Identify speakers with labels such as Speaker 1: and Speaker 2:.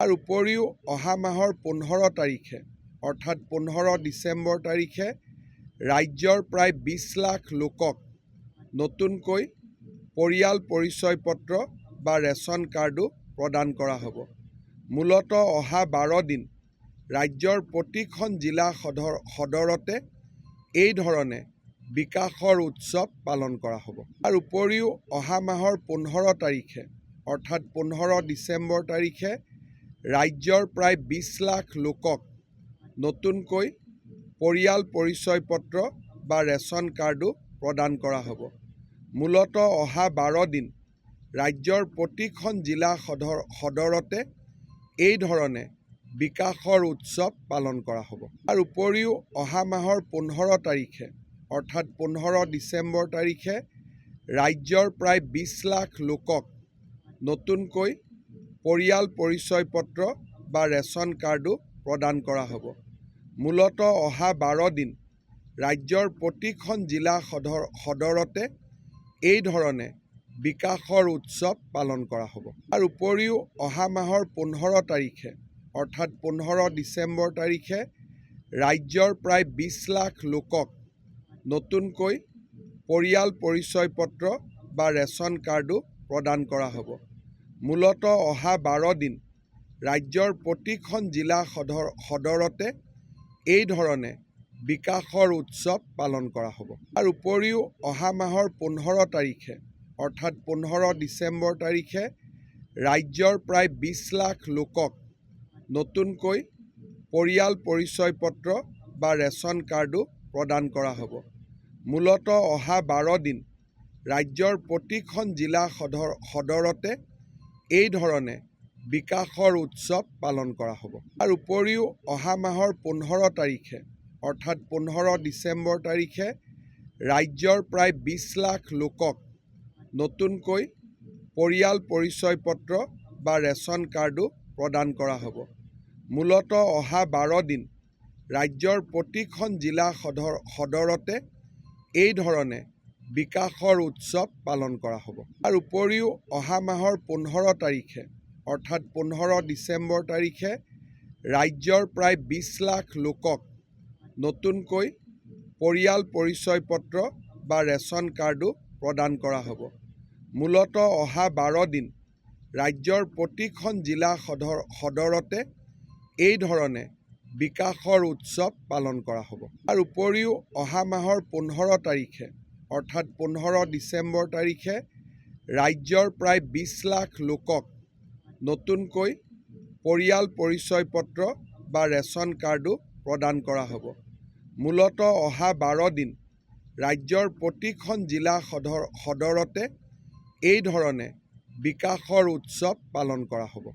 Speaker 1: তাৰ উপৰিও অহা মাহৰ 15 তাৰিখে অৰ্থাৎ 15 ডিচেম্বৰ তাৰিখে ৰাজ্যৰ প্ৰায় 20 লাখ লোকক নতুনকৈ পৰিয়াল পৰিচয় পত্ৰ বা ৰেচন কাৰ্ডো প্ৰদান কৰা হ'ব। মূলতঃ অহা 12 দিন ৰাজ্যৰ প্ৰতিখন জিলা সদৰতে এই ধৰণে বিকাশৰ উৎসৱ পালন কৰা হ'ব। তাৰ উপৰিও অহা মাহৰ 15 তাৰিখে অৰ্থাৎ 15 ডিচেম্বৰ তাৰিখে ৰাজ্যৰ প্ৰায় 20 লাখ লোকক নতুনকৈ পৰিয়াল পৰিচয় পত্ৰ বা ৰেচন কাৰ্ডো প্ৰদান কৰা হ'ব। মূলতঃ অহা 12 দিন ৰাজ্যৰ প্ৰতিখন জিলা সদৰতে এই ধৰণে বিকাশৰ উৎসৱ পালন কৰা হ'ব। তাৰ উপৰিও অহা মাহৰ 15 তাৰিখে অৰ্থাৎ 15 ডিচেম্বৰ তাৰিখে ৰাজ্যৰ প্ৰায় 20 লাখ লোকক নতুনকৈ পৰিয়াল পৰিচয় পত্ৰ বা ৰেচন কাৰ্ডো প্ৰদান কৰা হ'ব। মূলতঃ অহা 12 দিন ৰাজ্যৰ প্ৰতিখন জিলা সদৰতে এই ধৰণে বিকাশৰ উৎসৱ পালন কৰা হ'ব। তাৰ উপৰিও অহা মাহৰ 15 তাৰিখে অৰ্থাৎ 15 ডিচেম্বৰ তাৰিখে ৰাজ্যৰ প্ৰায় 20 লাখ লোকক নতুনকৈ পৰিয়াল পৰিচয় পত্ৰ বা ৰেচন কাৰ্ডো প্ৰদান কৰা হ'ব। মূলতঃ অহা 12 দিন ৰাজ্যৰ প্ৰতিখন জিলা সদৰতে এই ধৰণে বিকাশৰ উৎসৱ পালন কৰা হ'ব। তাৰ উপৰিও অহা মাহৰ 15 তাৰিখে অৰ্থাৎ 15 ডিচেম্বৰ তাৰিখে ৰাজ্যৰ প্ৰায় 20 লাখ লোকক নতুনকৈ পৰিয়াল পৰিচয় পত্ৰ বা ৰেচন কাৰ্ডো প্ৰদান কৰা হ'ব। মূলতঃ অহা 12 দিন ৰাজ্যৰ প্ৰতিখন জিলা সদৰতে এই ধৰণে বিকাশৰ উৎসৱ পালন কৰা হ'ব। তাৰ উপৰিও অহা মাহৰ 15 তাৰিখে অৰ্থাৎ 15 ডিচেম্বৰ তাৰিখে ৰাজ্যৰ প্ৰায় 20 লাখ লোকক নতুনকৈ পৰিয়াল পৰিচয় পত্ৰ বা ৰেচন কাৰ্ডো প্ৰদান কৰা হ'ব। মূলতঃ অহা 12 দিন ৰাজ্যৰ প্ৰতিখন জিলা সদৰতে এই ধৰণে বিকাশৰ উৎসৱ পালন কৰা হ'ব। তাৰ উপৰিও অহা মাহৰ 15 তাৰিখে অৰ্থাৎ 15 ডিচেম্বৰ তাৰিখে ৰাজ্যৰ প্ৰায় 20 লাখ লোকক নতুনকৈ পৰিয়াল পৰিচয় পত্ৰ বা ৰেচন কাৰ্ডো প্ৰদান কৰা হ'ব। মূলতঃ অহা 12 দিন ৰাজ্যৰ প্ৰতিখন জিলা সদৰতে এই ধৰণে বিকাশৰ উৎসৱ পালন কৰা হ'ব। তাৰ উপৰিও অহা মাহৰ 15 তাৰিখে অৰ্থাৎ 15 ডিচেম্বৰ তাৰিখে ৰাজ্যৰ প্ৰায় 20 লাখ লোকক নতুনকৈ পৰিয়াল পৰিচয় পত্ৰ বা ৰেচন কাৰ্ডো প্ৰদান কৰা হ'ব। মূলতঃ অহা 12 দিন ৰাজ্যৰ প্ৰতিখন জিলা সদৰতে এই ধৰণে বিকাশৰ উৎসৱ পালন কৰা হ'ব।